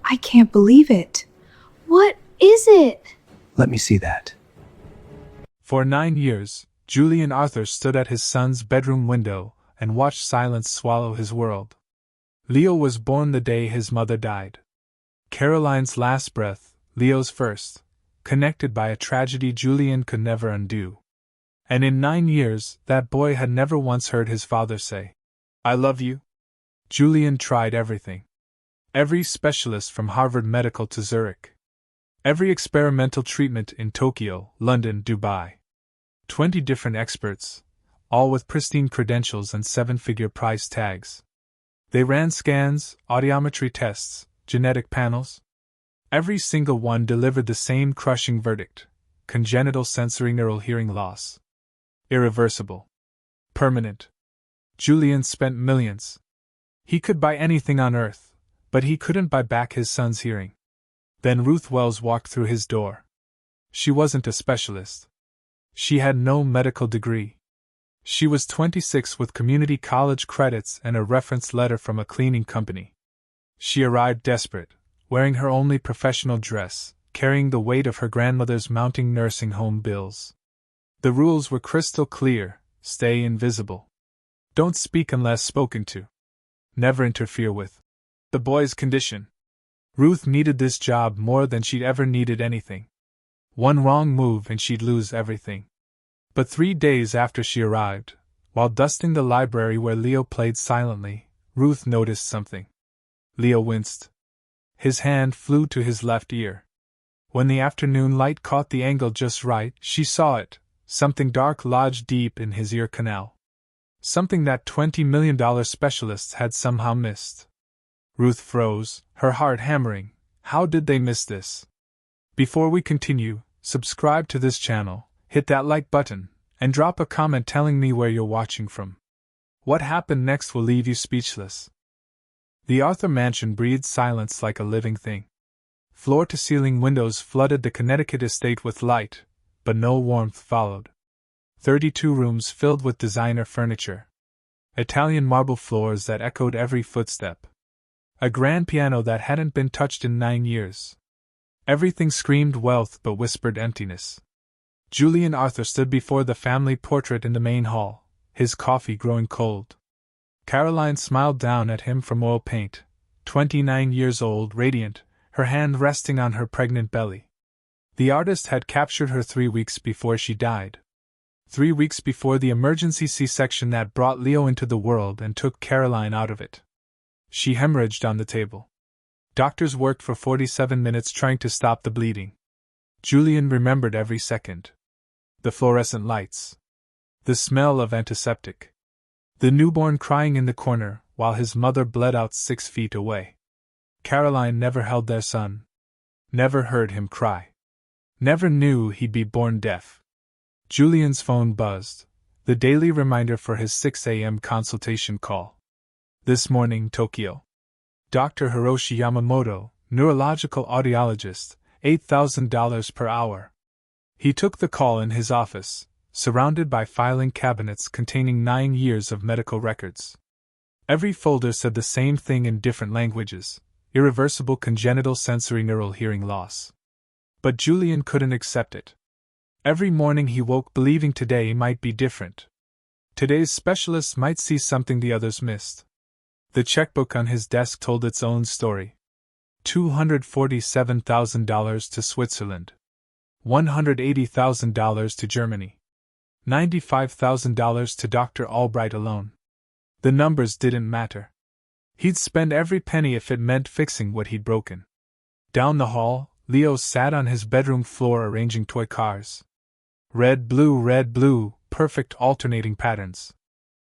I can't believe it. What is it? Let me see that. For 9 years, Julian Arthur stood at his son's bedroom window and watched silence swallow his world. Leo was born the day his mother died. Caroline's last breath, Leo's first, connected by a tragedy Julian could never undo. And in 9 years, that boy had never once heard his father say, "I love you." Julian tried everything. Every specialist from Harvard Medical to Zurich. Every experimental treatment in Tokyo, London, Dubai. 20 different experts, all with pristine credentials and 7-figure price tags. They ran scans, audiometry tests, genetic panels. Every single one delivered the same crushing verdict: congenital sensorineural hearing loss. Irreversible. Permanent. Julian spent millions. He could buy anything on earth, but he couldn't buy back his son's hearing. Then Ruth Wells walked through his door. She wasn't a specialist. She had no medical degree. She was 26 with community college credits and a reference letter from a cleaning company. She arrived desperate, wearing her only professional dress, carrying the weight of her grandmother's mounting nursing home bills. The rules were crystal clear: stay invisible. Don't speak unless spoken to. Never interfere with the boy's condition. Ruth needed this job more than she'd ever needed anything. One wrong move and she'd lose everything. But 3 days after she arrived, while dusting the library where Leo played silently, Ruth noticed something. Leo winced. His hand flew to his left ear. When the afternoon light caught the angle just right, she saw it: something dark lodged deep in his ear canal. Something that $20 million specialists had somehow missed. Ruth froze, her heart hammering. How did they miss this? Before we continue, subscribe to this channel, hit that like button, and drop a comment telling me where you're watching from. What happened next will leave you speechless. The Arthur mansion breathed silence like a living thing. Floor-to-ceiling windows flooded the Connecticut estate with light, but no warmth followed. 32 rooms filled with designer furniture. Italian marble floors that echoed every footstep. A grand piano that hadn't been touched in 9 years. Everything screamed wealth but whispered emptiness. Julian Arthur stood before the family portrait in the main hall, his coffee growing cold. Caroline smiled down at him from oil paint, 29 years old, radiant, her hand resting on her pregnant belly. The artist had captured her 3 weeks before she died. 3 weeks before the emergency C-section that brought Leo into the world and took Caroline out of it. She hemorrhaged on the table. Doctors worked for 47 minutes trying to stop the bleeding. Julian remembered every second. The fluorescent lights. The smell of antiseptic. The newborn crying in the corner while his mother bled out 6 feet away. Caroline never held their son. Never heard him cry. Never knew he'd be born deaf. Julian's phone buzzed, the daily reminder for his 6 a.m. consultation call. This morning, Tokyo. Dr. Hiroshi Yamamoto, neurological audiologist, $8,000 per hour. He took the call in his office, surrounded by filing cabinets containing 9 years of medical records. Every folder said the same thing in different languages: irreversible congenital sensorineural hearing loss. But Julian couldn't accept it. Every morning he woke believing today might be different. Today's specialists might see something the others missed. The checkbook on his desk told its own story. $247,000 to Switzerland. $180,000 to Germany. $95,000 to Dr. Albright alone. The numbers didn't matter. He'd spend every penny if it meant fixing what he'd broken. Down the hall, Leo sat on his bedroom floor arranging toy cars. Red, blue, perfect alternating patterns.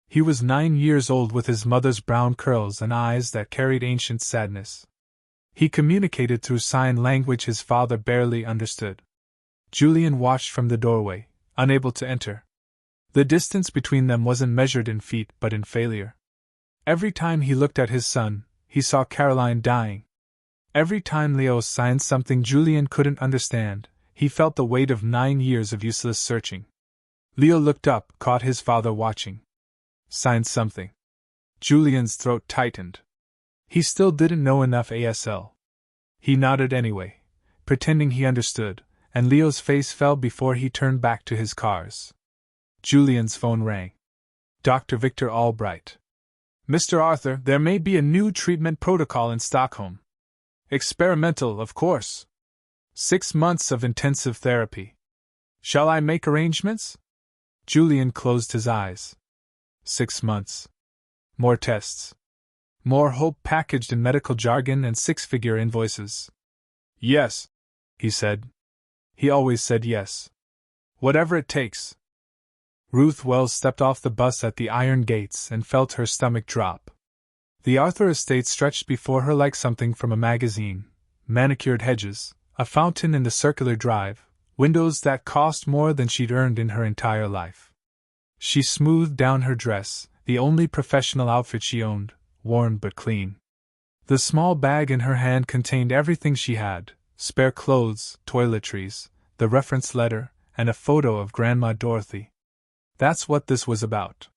He was 9 years old with his mother's brown curls and eyes that carried ancient sadness. He communicated through sign language his father barely understood. Julian watched from the doorway, unable to enter. The distance between them wasn't measured in feet but in failure. Every time he looked at his son, he saw Caroline dying. Every time Leo signed something Julian couldn't understand, he felt the weight of 9 years of useless searching. Leo looked up, caught his father watching. Signed something. Julian's throat tightened. He still didn't know enough ASL. He nodded anyway, pretending he understood, and Leo's face fell before he turned back to his cars. Julian's phone rang. Dr. Victor Albright. Mr. Arthur, there may be a new treatment protocol in Stockholm. Experimental, of course. 6 months of intensive therapy. Shall I make arrangements? Julian closed his eyes. 6 months. More tests. More hope packaged in medical jargon and 6-figure invoices. Yes, he said. He always said yes. Whatever it takes. Ruth Wells stepped off the bus at the iron gates and felt her stomach drop. The Arthur estate stretched before her like something from a magazine: manicured hedges, a fountain in the circular drive, windows that cost more than she'd earned in her entire life. She smoothed down her dress, the only professional outfit she owned, worn but clean. The small bag in her hand contained everything she had: spare clothes, toiletries, the reference letter, and a photo of Grandma Dorothy. That's what this was about.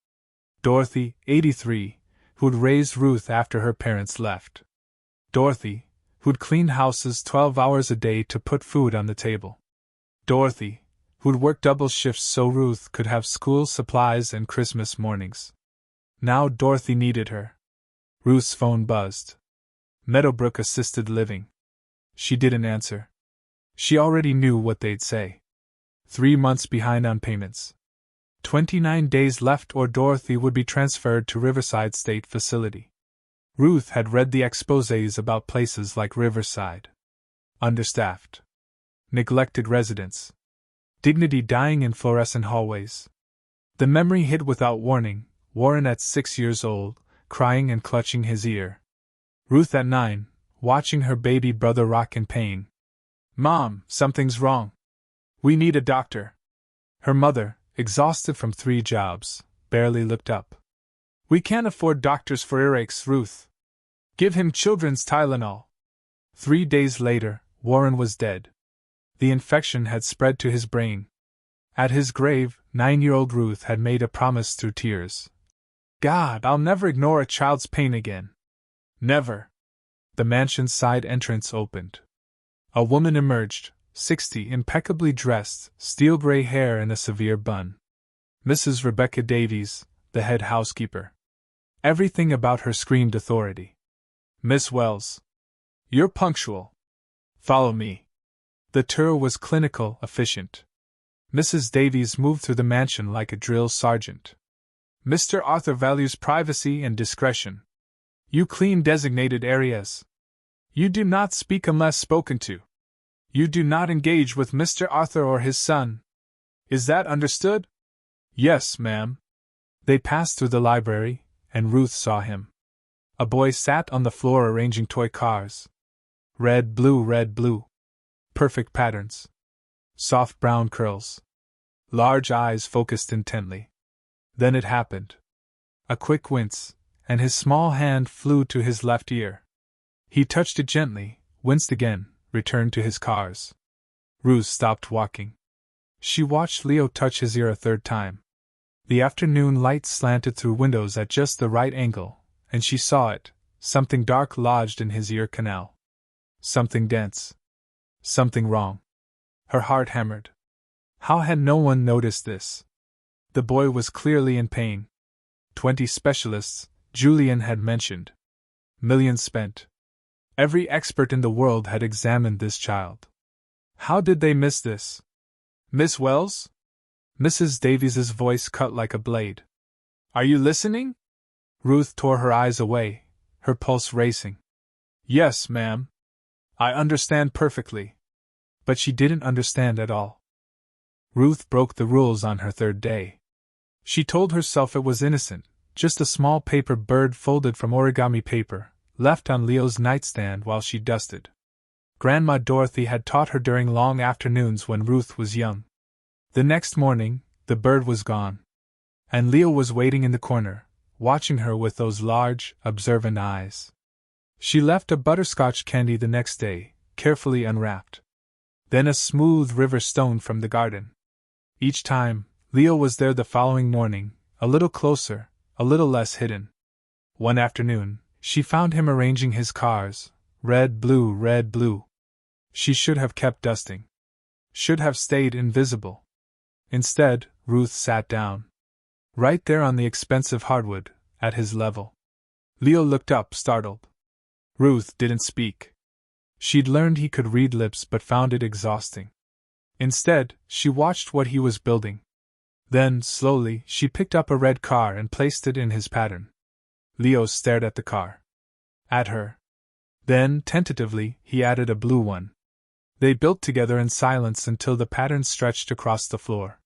Dorothy, 83, who'd raised Ruth after her parents left. Dorothy, who'd cleaned houses 12 hours a day to put food on the table. Dorothy, who'd worked double shifts so Ruth could have school supplies and Christmas mornings. Now Dorothy needed her. Ruth's phone buzzed. Meadowbrook Assisted Living. She didn't answer. She already knew what they'd say. 3 months behind on payments. 29 days left or Dorothy would be transferred to Riverside State Facility. Ruth had read the exposés about places like Riverside. Understaffed. Neglected residents. Dignity dying in fluorescent hallways. The memory hit without warning: Warren at 6 years old, crying and clutching his ear. Ruth at 9, watching her baby brother rock in pain. Mom, something's wrong. We need a doctor. Her mother, exhausted from 3 jobs, barely looked up. We can't afford doctors for earaches, Ruth. Give him children's Tylenol. 3 days later, Warren was dead. The infection had spread to his brain. At his grave, 9-year-old Ruth had made a promise through tears. God, I'll never ignore a child's pain again. Never. The mansion's side entrance opened. A woman emerged, 60, impeccably dressed, steel-gray hair and a severe bun. Mrs. Rebecca Davies, the head housekeeper. Everything about her screamed authority. Miss Wells. You're punctual. Follow me. The tour was clinical, efficient. Mrs. Davies moved through the mansion like a drill sergeant. Mr. Arthur values privacy and discretion. You clean designated areas. You do not speak unless spoken to. You do not engage with Mr. Arthur or his son. Is that understood? Yes, ma'am. They passed through the library, and Ruth saw him. A boy sat on the floor arranging toy cars. Red, blue. Perfect patterns. Soft brown curls. Large eyes focused intently. Then it happened. A quick wince, and his small hand flew to his left ear. He touched it gently, winced again, returned to his cars. Ruth stopped walking. She watched Leo touch his ear a 3rd time. The afternoon light slanted through windows at just the right angle, and she saw it: something dark lodged in his ear canal. Something dense. Something wrong. Her heart hammered. How had no one noticed this? The boy was clearly in pain. 20 specialists, Julian had mentioned. Millions spent. Every expert in the world had examined this child. How did they miss this? Miss Wells? Mrs. Davies's voice cut like a blade. Are you listening? Ruth tore her eyes away, her pulse racing. Yes, ma'am. I understand perfectly. But she didn't understand at all. Ruth broke the rules on her 3rd day. She told herself it was innocent, just a small paper bird folded from origami paper, left on Leo's nightstand while she dusted. Grandma Dorothy had taught her during long afternoons when Ruth was young. The next morning, the bird was gone. And Leo was waiting in the corner, watching her with those large, observant eyes. She left a butterscotch candy the next day, carefully unwrapped. Then a smooth river stone from the garden. Each time, Leo was there the following morning, a little closer, a little less hidden. One afternoon, she found him arranging his cars: red, blue, She should have kept dusting. Should have stayed invisible. Instead, Ruth sat down. Right there on the expensive hardwood, at his level. Leo looked up, startled. Ruth didn't speak. She'd learned he could read lips but found it exhausting. Instead, she watched what he was building. Then, slowly, she picked up a red car and placed it in his pattern. Leo stared at the car. At her. Then, tentatively, he added a blue one. They built together in silence until the pattern stretched across the floor.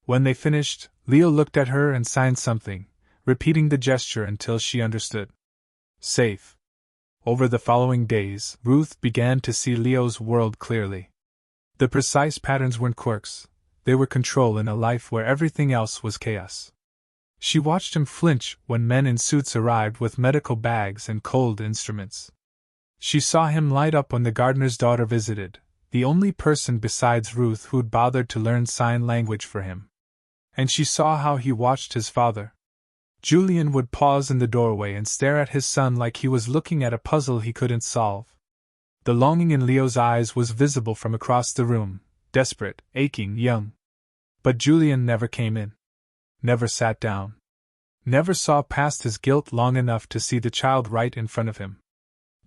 When they finished, Leo looked at her and signed something, repeating the gesture until she understood. Safe. Over the following days, Ruth began to see Leo's world clearly. The precise patterns weren't quirks, they were control in a life where everything else was chaos. She watched him flinch when men in suits arrived with medical bags and cold instruments. She saw him light up when the gardener's daughter visited, the only person besides Ruth who'd bothered to learn sign language for him. And she saw how he watched his father. Julian would pause in the doorway and stare at his son like he was looking at a puzzle he couldn't solve. The longing in Leo's eyes was visible from across the room, desperate, aching, young. But Julian never came in. Never sat down. Never saw past his guilt long enough to see the child right in front of him.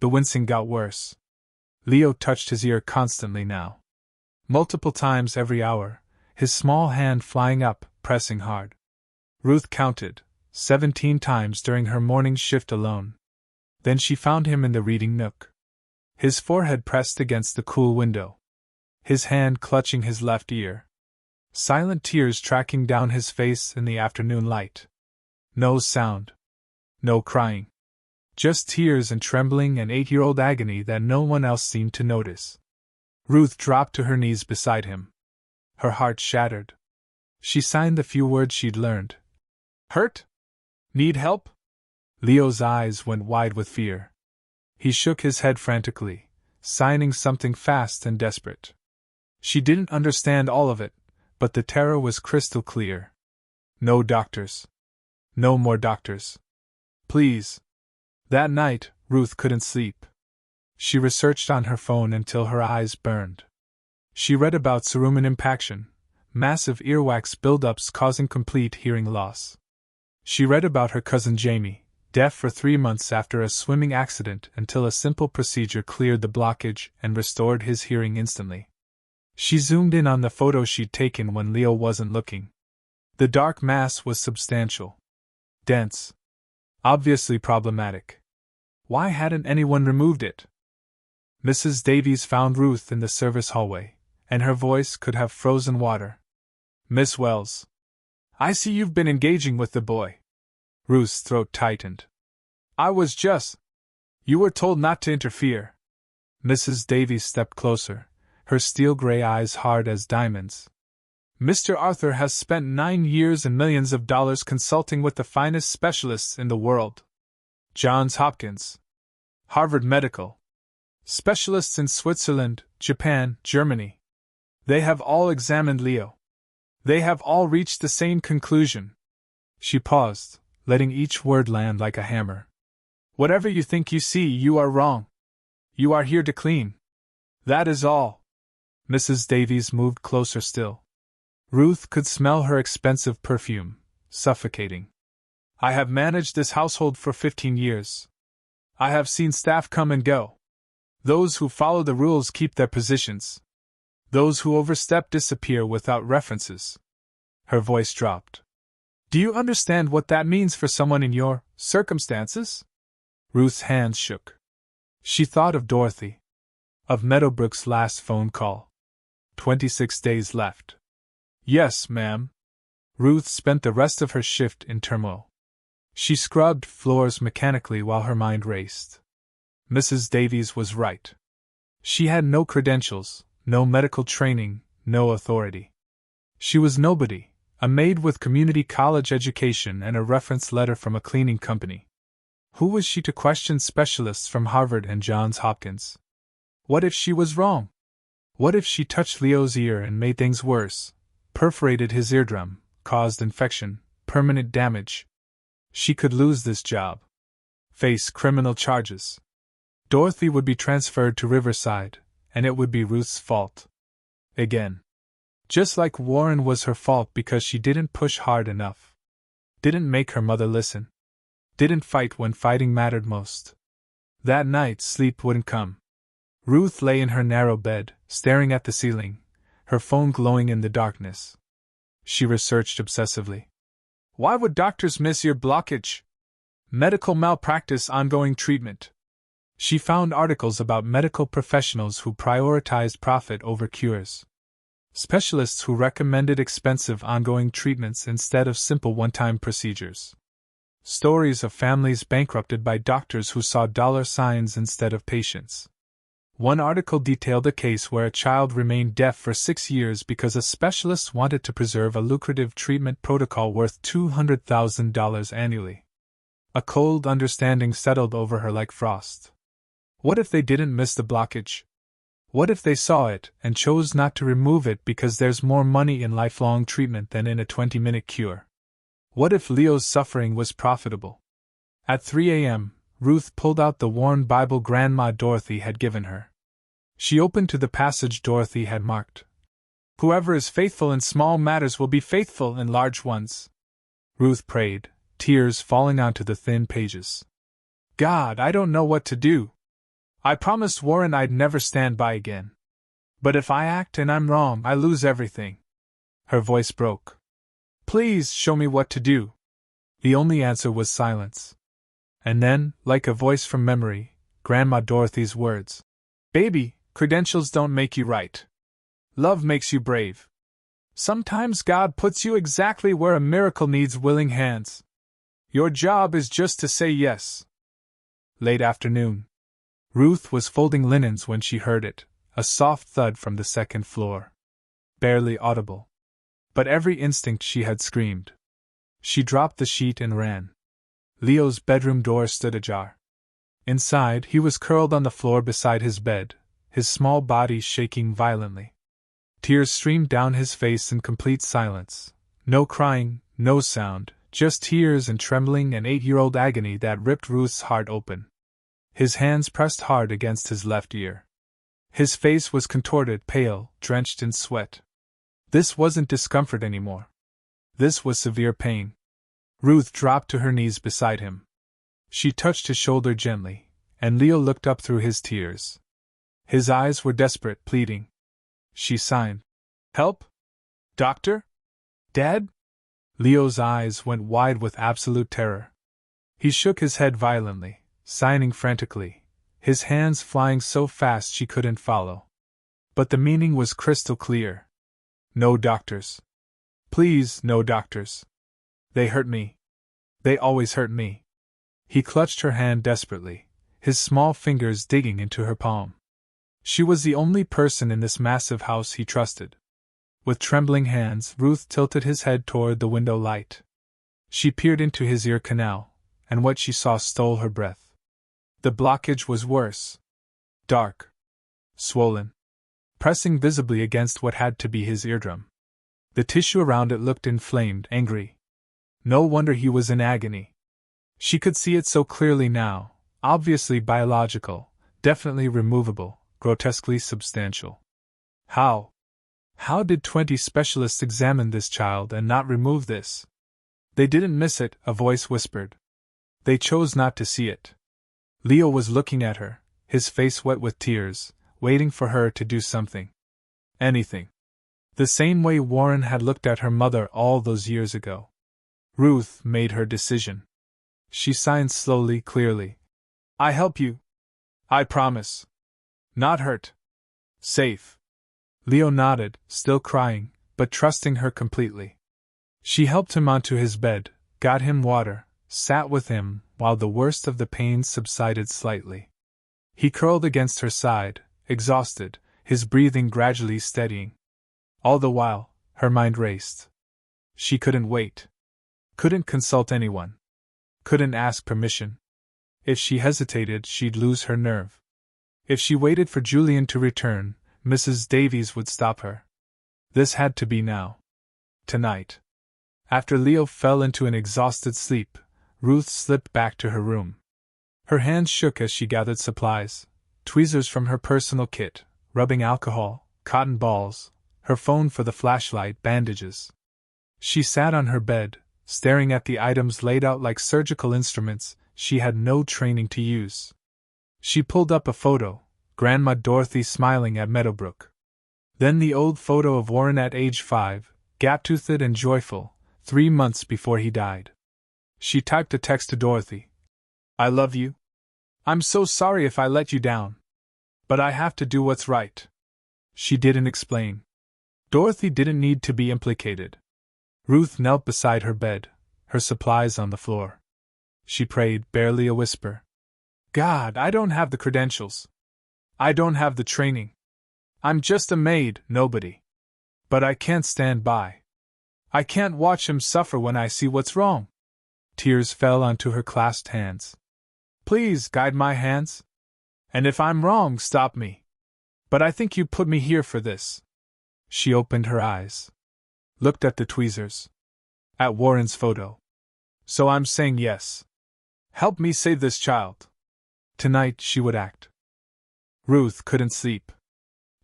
The wincing got worse. Leo touched his ear constantly now. Multiple times every hour, his small hand flying up, pressing hard. Ruth counted, 17 times during her morning shift alone. Then she found him in the reading nook. His forehead pressed against the cool window. His hand clutching his left ear. Silent tears tracking down his face in the afternoon light. No sound. No crying. Just tears and trembling and 8-year-old agony that no one else seemed to notice. Ruth dropped to her knees beside him. Her heart shattered. She signed the few words she'd learned. Hurt? Need help? Leo's eyes went wide with fear. He shook his head frantically, signing something fast and desperate. She didn't understand all of it, but the terror was crystal clear. No doctors. No more doctors. Please. That night, Ruth couldn't sleep. She researched on her phone until her eyes burned. She read about cerumen impaction, massive earwax buildups causing complete hearing loss. She read about her cousin Jamie, deaf for 3 months after a swimming accident until a simple procedure cleared the blockage and restored his hearing instantly. She zoomed in on the photo she'd taken when Leo wasn't looking. The dark mass was substantial. Dense. Obviously problematic. Why hadn't anyone removed it? Mrs. Davies found Ruth in the service hallway, and her voice could have frozen water. Miss Wells. I see you've been engaging with the boy. Ruth's throat tightened. I was just. You were told not to interfere. Mrs. Davies stepped closer, her steel-gray eyes hard as diamonds. Mr. Arthur has spent 9 years and millions of dollars consulting with the finest specialists in the world. Johns Hopkins. Harvard Medical. Specialists in Switzerland, Japan, Germany. They have all examined Leo. They have all reached the same conclusion. She paused, letting each word land like a hammer. Whatever you think you see, you are wrong. You are here to clean. That is all. Mrs. Davies moved closer still. Ruth could smell her expensive perfume, suffocating. I have managed this household for 15 years. I have seen staff come and go. Those who follow the rules keep their positions. Those who overstep disappear without references. Her voice dropped. Do you understand what that means for someone in your circumstances? Ruth's hands shook. She thought of Dorothy. Of Meadowbrook's last phone call. 26 days left. Yes, ma'am. Ruth spent the rest of her shift in turmoil. She scrubbed floors mechanically while her mind raced. Mrs. Davies was right. She had no credentials, no medical training, no authority. She was nobody, a maid with community college education and a reference letter from a cleaning company. Who was she to question specialists from Harvard and Johns Hopkins? What if she was wrong? What if she touched Leo's ear and made things worse, perforated his eardrum, caused infection, permanent damage? She could lose this job. Face criminal charges. Dorothy would be transferred to Riverside, and it would be Ruth's fault. Again. Just like Warren was her fault because she didn't push hard enough. Didn't make her mother listen. Didn't fight when fighting mattered most. That night, sleep wouldn't come. Ruth lay in her narrow bed, staring at the ceiling, her phone glowing in the darkness. She researched obsessively. Why would doctors miss ear blockage? Medical malpractice, ongoing treatment. She found articles about medical professionals who prioritized profit over cures. Specialists who recommended expensive ongoing treatments instead of simple one-time procedures. Stories of families bankrupted by doctors who saw dollar signs instead of patients. One article detailed a case where a child remained deaf for 6 years because a specialist wanted to preserve a lucrative treatment protocol worth $200,000 annually. A cold understanding settled over her like frost. What if they didn't miss the blockage? What if they saw it and chose not to remove it because there's more money in lifelong treatment than in a 20-minute cure? What if Leo's suffering was profitable? At 3 a.m., Ruth pulled out the worn Bible Grandma Dorothy had given her. She opened to the passage Dorothy had marked. Whoever is faithful in small matters will be faithful in large ones. Ruth prayed, tears falling onto the thin pages. God, I don't know what to do. I promised Warren I'd never stand by again. But if I act and I'm wrong, I lose everything. Her voice broke. Please show me what to do. The only answer was silence. And then, like a voice from memory, Grandma Dorothy's words. Baby, credentials don't make you right. Love makes you brave. Sometimes God puts you exactly where a miracle needs willing hands. Your job is just to say yes. Late afternoon. Ruth was folding linens when she heard it, a soft thud from the second floor. Barely audible. But every instinct she had screamed. She dropped the sheet and ran. Leo's bedroom door stood ajar. Inside, he was curled on the floor beside his bed, his small body shaking violently. Tears streamed down his face in complete silence. No crying, no sound, just tears and trembling and 8-year-old agony that ripped Ruth's heart open. His hands pressed hard against his left ear. His face was contorted, pale, drenched in sweat. This wasn't discomfort anymore. This was severe pain. Ruth dropped to her knees beside him. She touched his shoulder gently, and Leo looked up through his tears. His eyes were desperate, pleading. She signed. Help? Doctor? Dad? Leo's eyes went wide with absolute terror. He shook his head violently, signing frantically, his hands flying so fast she couldn't follow. But the meaning was crystal clear. No doctors. Please, no doctors. They hurt me. They always hurt me. He clutched her hand desperately, his small fingers digging into her palm. She was the only person in this massive house he trusted. With trembling hands, Ruth tilted his head toward the window light. She peered into his ear canal, and what she saw stole her breath. The blockage was worse. Dark. Swollen. Pressing visibly against what had to be his eardrum. The tissue around it looked inflamed, angry. No wonder he was in agony. She could see it so clearly now, obviously biological, definitely removable, grotesquely substantial. How? How did 20 specialists examine this child and not remove this? They didn't miss it, a voice whispered. They chose not to see it. Leo was looking at her, his face wet with tears, waiting for her to do something. Anything. The same way Warren had looked at her mother all those years ago. Ruth made her decision. She signed slowly, clearly. I help you. I promise. Not hurt. Safe. Leo nodded, still crying, but trusting her completely. She helped him onto his bed, got him water, sat with him while the worst of the pain subsided slightly. He curled against her side, exhausted, his breathing gradually steadying. All the while, her mind raced. She couldn't wait. Couldn't consult anyone. Couldn't ask permission. If she hesitated, she'd lose her nerve. If she waited for Julian to return, Mrs. Davies would stop her. This had to be now. Tonight. After Leo fell into an exhausted sleep, Ruth slipped back to her room. Her hands shook as she gathered supplies, tweezers from her personal kit, rubbing alcohol, cotton balls, her phone for the flashlight, bandages. She sat on her bed, staring at the items laid out like surgical instruments she had no training to use. She pulled up a photo, Grandma Dorothy smiling at Meadowbrook. Then the old photo of Warren at age 5, gap-toothed and joyful, 3 months before he died. She typed a text to Dorothy. I love you. I'm so sorry if I let you down. But I have to do what's right. She didn't explain. Dorothy didn't need to be implicated. Ruth knelt beside her bed, her supplies on the floor. She prayed, barely a whisper. God, I don't have the credentials. I don't have the training. I'm just a maid, nobody. But I can't stand by. I can't watch him suffer when I see what's wrong. Tears fell onto her clasped hands. Please guide my hands. And if I'm wrong, stop me. But I think you put me here for this. She opened her eyes. Looked at the tweezers. At Warren's photo. So I'm saying yes. Help me save this child. Tonight she would act. Ruth couldn't sleep.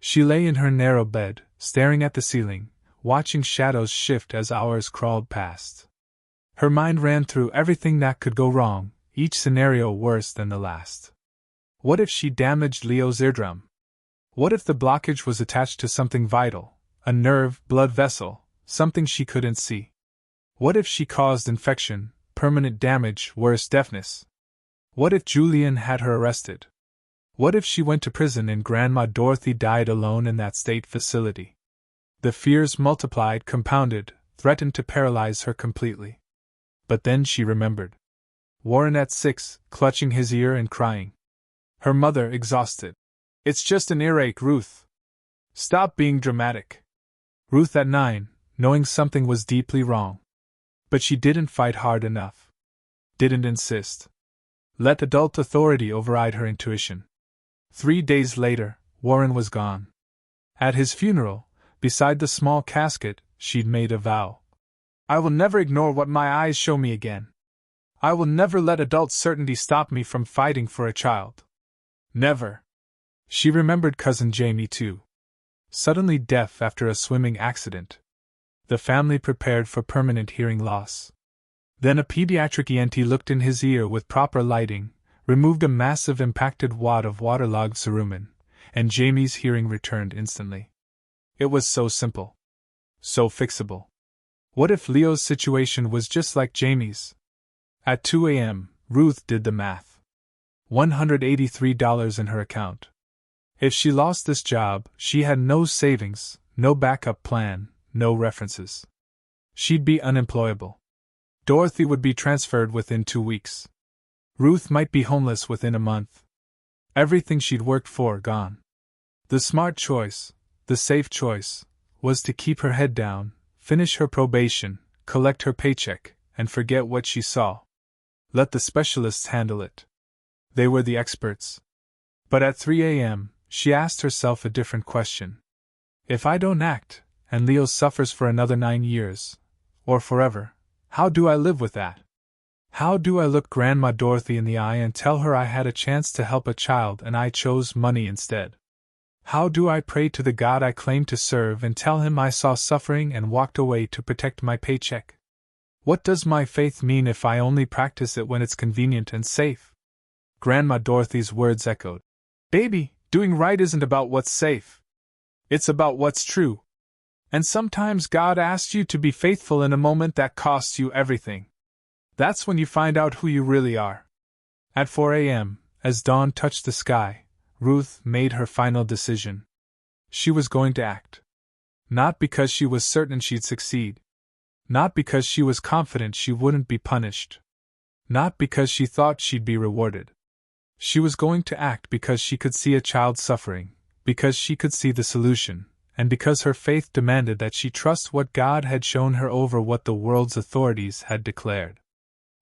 She lay in her narrow bed, staring at the ceiling, watching shadows shift as hours crawled past. Her mind ran through everything that could go wrong, each scenario worse than the last. What if she damaged Leo's eardrum? What if the blockage was attached to something vital, a nerve, blood vessel, something she couldn't see? What if she caused infection, permanent damage, worse, deafness? What if Julian had her arrested? What if she went to prison and Grandma Dorothy died alone in that state facility? The fears multiplied, compounded, threatened to paralyze her completely. But then she remembered. Warren at 6, clutching his ear and crying. Her mother, exhausted. It's just an earache, Ruth. Stop being dramatic. Ruth at 9, knowing something was deeply wrong. But she didn't fight hard enough. Didn't insist. Let adult authority override her intuition. 3 days later, Warren was gone. At his funeral, beside the small casket, she'd made a vow. I will never ignore what my eyes show me again. I will never let adult certainty stop me from fighting for a child. Never. She remembered Cousin Jamie too. Suddenly deaf after a swimming accident. The family prepared for permanent hearing loss. Then a pediatric ENT looked in his ear with proper lighting, removed a massive impacted wad of waterlogged cerumen, and Jamie's hearing returned instantly. It was so simple. So fixable. What if Leo's situation was just like Jamie's? At 2 a.m., Ruth did the math. $183 in her account. If she lost this job, she had no savings, no backup plan, no references. She'd be unemployable. Dorothy would be transferred within 2 weeks. Ruth might be homeless within a month. Everything she'd worked for gone. The smart choice, the safe choice, was to keep her head down, finish her probation, collect her paycheck, and forget what she saw. Let the specialists handle it. They were the experts. But at 3 a.m., she asked herself a different question. If I don't act, and Leo suffers for another 9 years, or forever, how do I live with that? How do I look Grandma Dorothy in the eye and tell her I had a chance to help a child and I chose money instead? How do I pray to the God I claim to serve and tell him I saw suffering and walked away to protect my paycheck? What does my faith mean if I only practice it when it's convenient and safe? Grandma Dorothy's words echoed. Baby, doing right isn't about what's safe. It's about what's true. And sometimes God asks you to be faithful in a moment that costs you everything. That's when you find out who you really are. At 4 a.m., as dawn touched the sky, Ruth made her final decision. She was going to act. Not because she was certain she'd succeed. Not because she was confident she wouldn't be punished. Not because she thought she'd be rewarded. She was going to act because she could see a child suffering, because she could see the solution, and because her faith demanded that she trust what God had shown her over what the world's authorities had declared.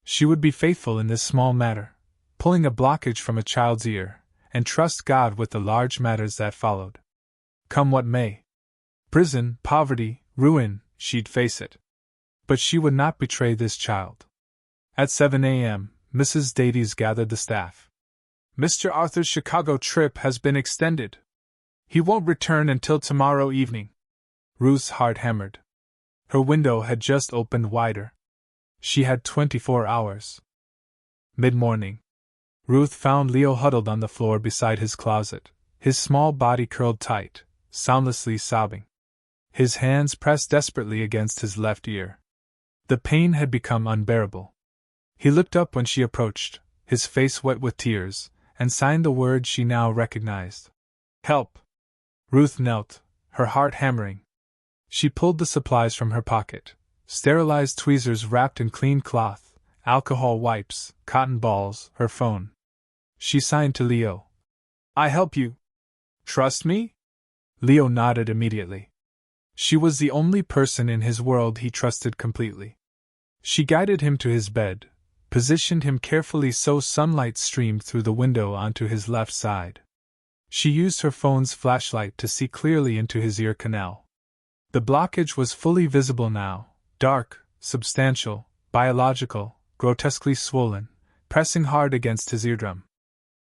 She would be faithful in this small matter, pulling a blockage from a child's ear, and trust God with the large matters that followed. Come what may. Prison, poverty, ruin, she'd face it. But she would not betray this child. At 7 a.m., Mrs. Davies gathered the staff. Mr. Arthur's Chicago trip has been extended. He won't return until tomorrow evening. Ruth's heart hammered. Her window had just opened wider. She had 24 hours. Mid-morning. Ruth found Leo huddled on the floor beside his closet, his small body curled tight, soundlessly sobbing. His hands pressed desperately against his left ear. The pain had become unbearable. He looked up when she approached, his face wet with tears, and signed the word she now recognized. Help! Ruth knelt, her heart hammering. She pulled the supplies from her pocket, sterilized tweezers wrapped in clean cloth, alcohol wipes, cotton balls, her phone. She signed to Leo. I help you. Trust me? Leo nodded immediately. She was the only person in his world he trusted completely. She guided him to his bed, positioned him carefully so sunlight streamed through the window onto his left side. She used her phone's flashlight to see clearly into his ear canal. The blockage was fully visible now, dark, substantial, biological, grotesquely swollen, pressing hard against his eardrum.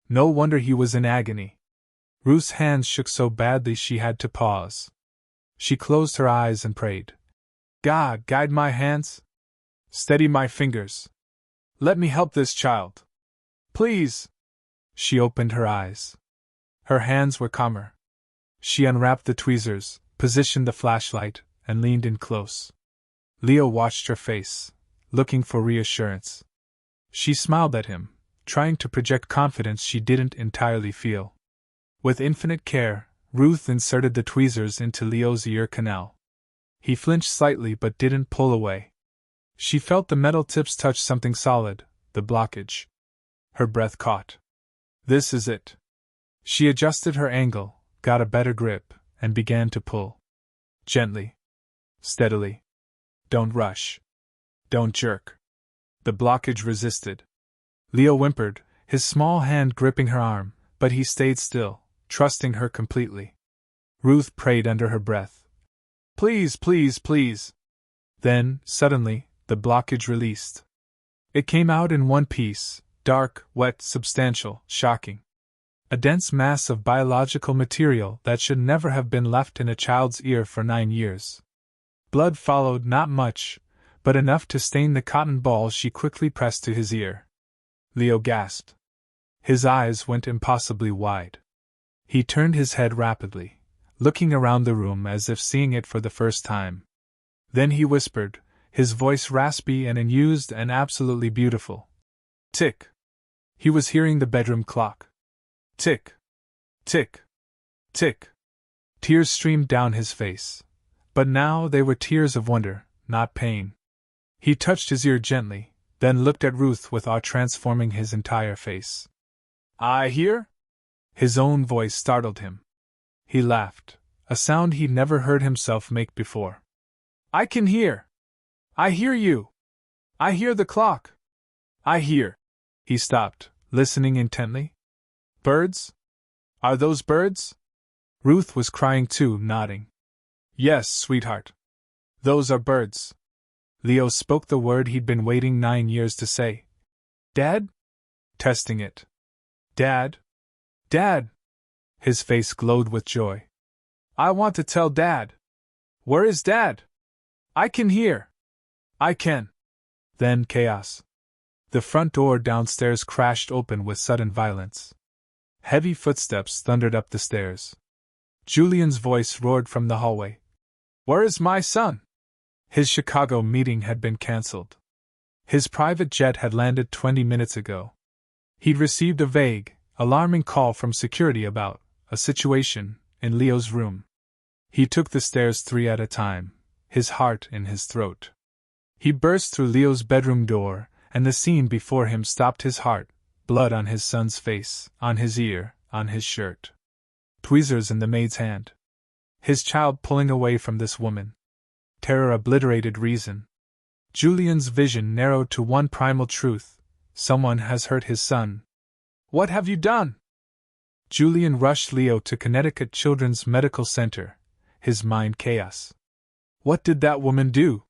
No wonder he was in agony. Ruth's hands shook so badly she had to pause. She closed her eyes and prayed. God, guide my hands. Steady my fingers. Let me help this child. Please. She opened her eyes. Her hands were calmer. She unwrapped the tweezers, positioned the flashlight, and leaned in close. Leo watched her face, looking for reassurance. She smiled at him, trying to project confidence she didn't entirely feel. With infinite care, Ruth inserted the tweezers into Leo's ear canal. He flinched slightly but didn't pull away. She felt the metal tips touch something solid, the blockage. Her breath caught. This is it. She adjusted her angle, got a better grip, and began to pull. Gently. Steadily. Don't rush. Don't jerk. The blockage resisted. Leo whimpered, his small hand gripping her arm, but he stayed still, trusting her completely. Ruth prayed under her breath. Please, please, please. Then, suddenly, the blockage released. It came out in one piece, dark, wet, substantial, shocking. A dense mass of biological material that should never have been left in a child's ear for 9 years. Blood followed, not much, but enough to stain the cotton ball she quickly pressed to his ear. Leo gasped. His eyes went impossibly wide. He turned his head rapidly, looking around the room as if seeing it for the first time. Then he whispered, his voice raspy and unused and absolutely beautiful. Tick. He was hearing the bedroom clock. Tick. Tick. Tick. Tears streamed down his face. But now they were tears of wonder, not pain. He touched his ear gently, then looked at Ruth with awe transforming his entire face. I hear? His own voice startled him. He laughed, a sound he'd never heard himself make before. I can hear. I hear you. I hear the clock. I hear. He stopped, listening intently. Birds? Are those birds? Ruth was crying too, nodding. Yes, sweetheart. Those are birds. Leo spoke the word he'd been waiting 9 years to say. Dad? Testing it. Dad? Dad! His face glowed with joy. I want to tell Dad. Where is Dad? I can hear. I can. Then chaos. The front door downstairs crashed open with sudden violence. Heavy footsteps thundered up the stairs. Julian's voice roared from the hallway. Where is my son? His Chicago meeting had been cancelled. His private jet had landed 20 minutes ago. He'd received a vague, alarming call from security about a situation in Leo's room. He took the stairs 3 at a time, his heart in his throat. He burst through Leo's bedroom door, and the scene before him stopped his heart, blood on his son's face, on his ear, on his shirt. Tweezers in the maid's hand. His child pulling away from this woman. Terror obliterated reason. Julian's vision narrowed to one primal truth. Someone has hurt his son. What have you done? Julian rushed Leo to Connecticut Children's Medical Center, his mind chaos. What did that woman do?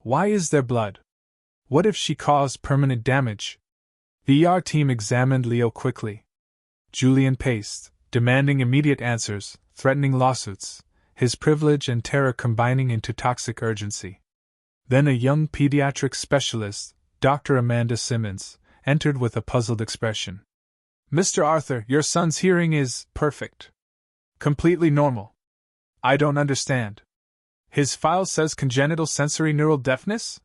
Why is there blood? What if she caused permanent damage? The ER team examined Leo quickly. Julian paced, demanding immediate answers, threatening lawsuits, his privilege and terror combining into toxic urgency. Then a young pediatric specialist, Dr. Amanda Simmons, entered with a puzzled expression. "Mr. Arthur, your son's hearing is perfect. Completely normal. I don't understand. His file says congenital sensory neural deafness?"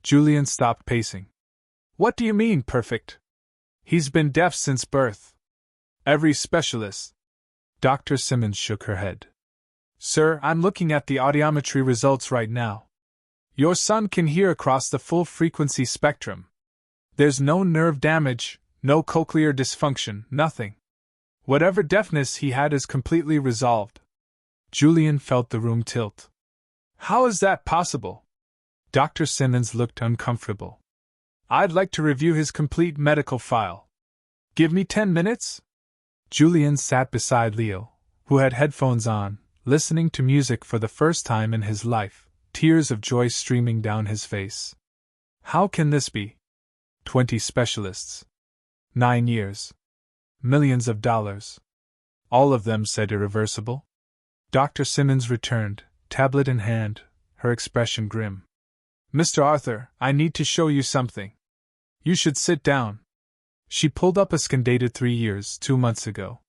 Julian stopped pacing. "What do you mean, perfect? He's been deaf since birth. Every specialist." Dr. Simmons shook her head. "Sir, I'm looking at the audiometry results right now. Your son can hear across the full frequency spectrum. There's no nerve damage, no cochlear dysfunction, nothing. Whatever deafness he had is completely resolved." Julian felt the room tilt. "How is that possible?" Dr. Simmons looked uncomfortable. "I'd like to review his complete medical file. Give me 10 minutes? Julian sat beside Leo, who had headphones on, listening to music for the first time in his life, tears of joy streaming down his face. How can this be? 20 specialists. 9 years. Millions of dollars. All of them said irreversible? Dr. Simmons returned, tablet in hand, her expression grim. "Mr. Arthur, I need to show you something. You should sit down." She pulled up a scan dated 3 years, 2 months ago.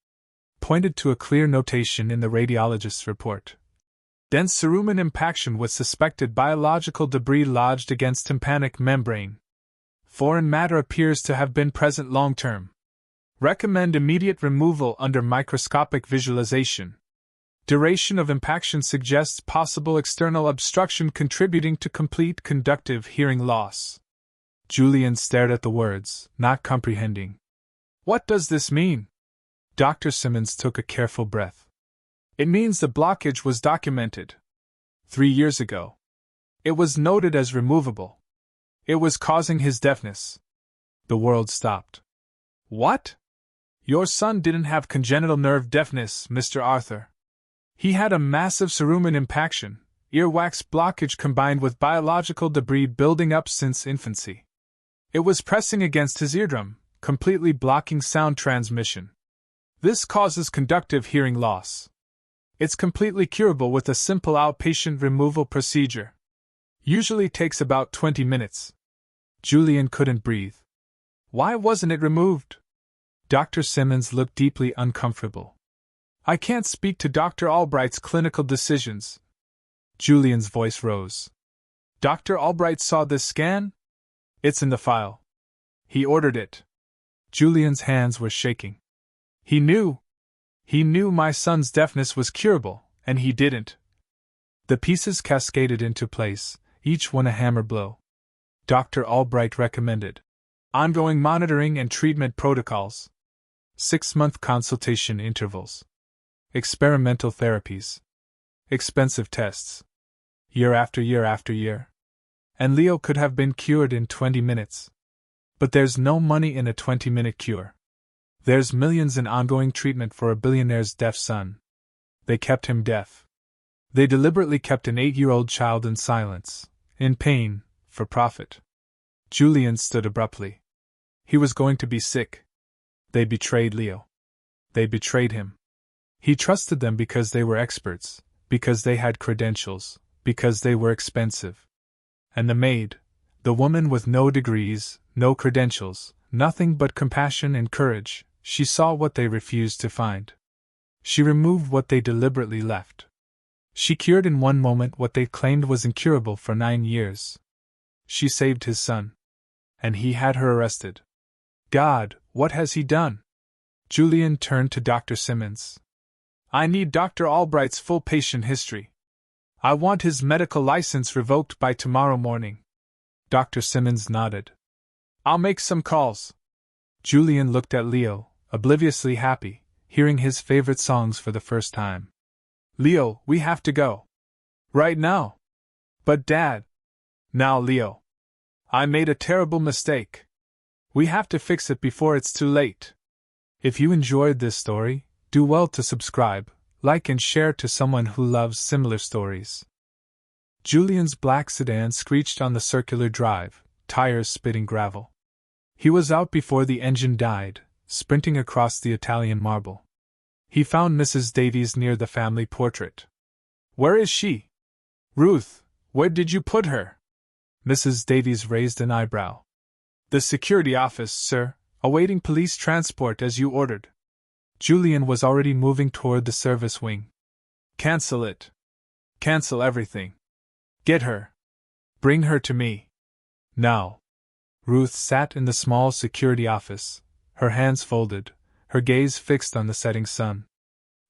Pointed to a clear notation in the radiologist's report. Dense cerumen impaction with suspected biological debris lodged against tympanic membrane. Foreign matter appears to have been present long-term. Recommend immediate removal under microscopic visualization. Duration of impaction suggests possible external obstruction contributing to complete conductive hearing loss. Julian stared at the words, not comprehending. "What does this mean?" Dr. Simmons took a careful breath. "It means the blockage was documented 3 years ago. It was noted as removable. It was causing his deafness." The world stopped. "What? Your son didn't have congenital nerve deafness, Mr. Arthur. He had a massive cerumen impaction, earwax blockage combined with biological debris building up since infancy. It was pressing against his eardrum, completely blocking sound transmission. This causes conductive hearing loss. It's completely curable with a simple outpatient removal procedure. Usually takes about 20 minutes. Julian couldn't breathe. "Why wasn't it removed?" Dr. Simmons looked deeply uncomfortable. "I can't speak to Dr. Albright's clinical decisions." Julian's voice rose. "Dr. Albright saw this scan? It's in the file. He ordered it." Julian's hands were shaking. He knew my son's deafness was curable, and he didn't." The pieces cascaded into place, each one a hammer blow. Dr. Albright recommended ongoing monitoring and treatment protocols, 6-month consultation intervals, experimental therapies, expensive tests, year after year after year. And Leo could have been cured in 20 minutes. But there's no money in a 20-minute cure. There's millions in ongoing treatment for a billionaire's deaf son. They kept him deaf. They deliberately kept an 8-year-old child in silence, in pain, for profit. Julian stood abruptly. He was going to be sick. They betrayed Leo. They betrayed him. He trusted them because they were experts, because they had credentials, because they were expensive. And the maid, the woman with no degrees, no credentials, nothing but compassion and courage, she saw what they refused to find. She removed what they deliberately left. She cured in one moment what they claimed was incurable for 9 years. She saved his son. And he had her arrested. God, what has he done? Julian turned to Dr. Simmons. "I need Dr. Albright's full patient history. I want his medical license revoked by tomorrow morning." Dr. Simmons nodded. "I'll make some calls." Julian looked at Leo, obliviously happy, hearing his favorite songs for the first time. "Leo, we have to go. Right now." "But Dad." "Now, Leo. I made a terrible mistake. We have to fix it before it's too late." If you enjoyed this story, do well to subscribe, like and share to someone who loves similar stories. Julian's black sedan screeched on the circular drive, tires spitting gravel. He was out before the engine died, sprinting across the Italian marble. He found Mrs. Davies near the family portrait. Where is she? Ruth, where did you put her? Mrs. Davies raised an eyebrow. The security office, sir, awaiting police transport as you ordered. Julian was already moving toward the service wing. Cancel it. Cancel everything. Get her. Bring her to me. Now. Ruth sat in the small security office, her hands folded, her gaze fixed on the setting sun.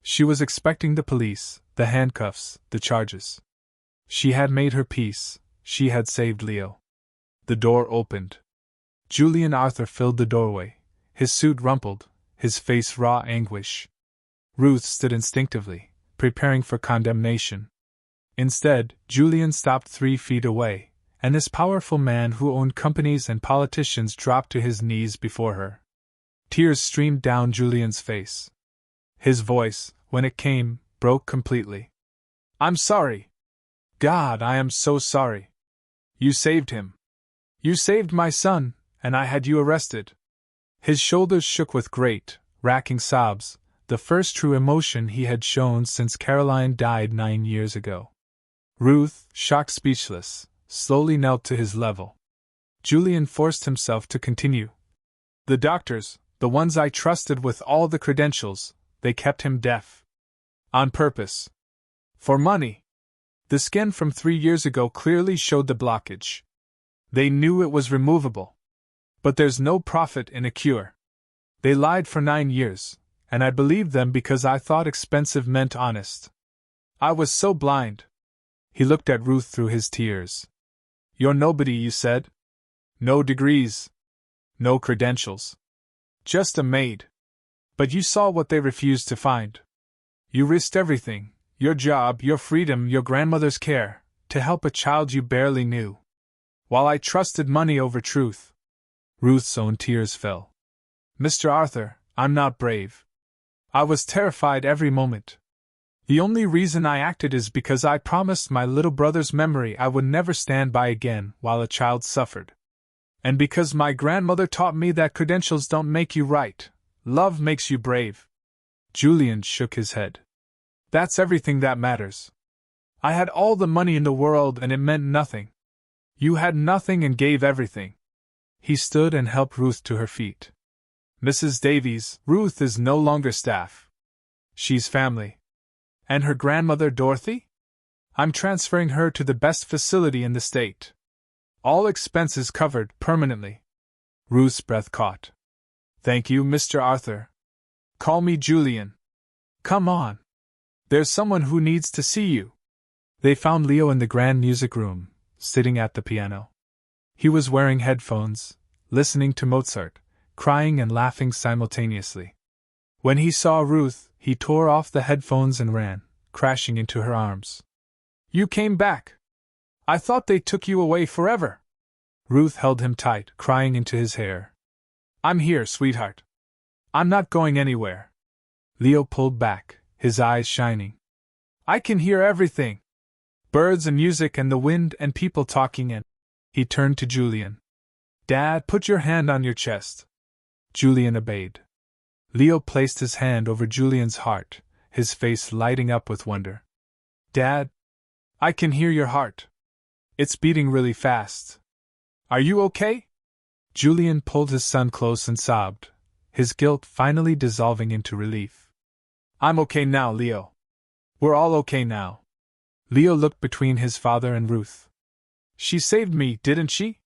She was expecting the police, the handcuffs, the charges. She had made her peace, she had saved Leo. The door opened. Julian Arthur filled the doorway, his suit rumpled, his face raw anguish. Ruth stood instinctively, preparing for condemnation. Instead, Julian stopped 3 feet away, and this powerful man who owned companies and politicians dropped to his knees before her. Tears streamed down Julian's face. His voice, when it came, broke completely. I'm sorry. God, I am so sorry. You saved him. You saved my son, and I had you arrested. His shoulders shook with great, racking sobs, the first true emotion he had shown since Caroline died 9 years ago. Ruth, shocked speechless, slowly knelt to his level. Julian forced himself to continue. The doctors, the ones I trusted with all the credentials, they kept him deaf. On purpose. For money. The scan from 3 years ago clearly showed the blockage. They knew it was removable. But there's no profit in a cure. They lied for 9 years, and I believed them because I thought expensive meant honest. I was so blind. He looked at Ruth through his tears. You're nobody, you said. No degrees. No credentials. Just a maid. But you saw what they refused to find. You risked everything, your job, your freedom, your grandmother's care, to help a child you barely knew. While I trusted money over truth. Ruth's own tears fell. Mr. Arthur, I'm not brave. I was terrified every moment. The only reason I acted is because I promised my little brother's memory I would never stand by again while a child suffered. And because my grandmother taught me that credentials don't make you right, love makes you brave. Julian shook his head. That's everything that matters. I had all the money in the world and it meant nothing. You had nothing and gave everything. He stood and helped Ruth to her feet. Mrs. Davies, Ruth is no longer staff. She's family. And her grandmother Dorothy? I'm transferring her to the best facility in the state. All expenses covered permanently. Ruth's breath caught. Thank you, Mr. Arthur. Call me Julian. Come on. There's someone who needs to see you. They found Leo in the grand music room, sitting at the piano. He was wearing headphones, listening to Mozart, crying and laughing simultaneously. When he saw Ruth, he tore off the headphones and ran, crashing into her arms. You came back! I thought they took you away forever! Ruth held him tight, crying into his hair. I'm here, sweetheart. I'm not going anywhere. Leo pulled back, his eyes shining. I can hear everything. Birds and music and the wind and people talking and... He turned to Julian. Dad, put your hand on your chest. Julian obeyed. Leo placed his hand over Julian's heart, his face lighting up with wonder. Dad, I can hear your heart. It's beating really fast. Are you okay? Julian pulled his son close and sobbed, his guilt finally dissolving into relief. I'm okay now, Leo. We're all okay now. Leo looked between his father and Ruth. She saved me, didn't she?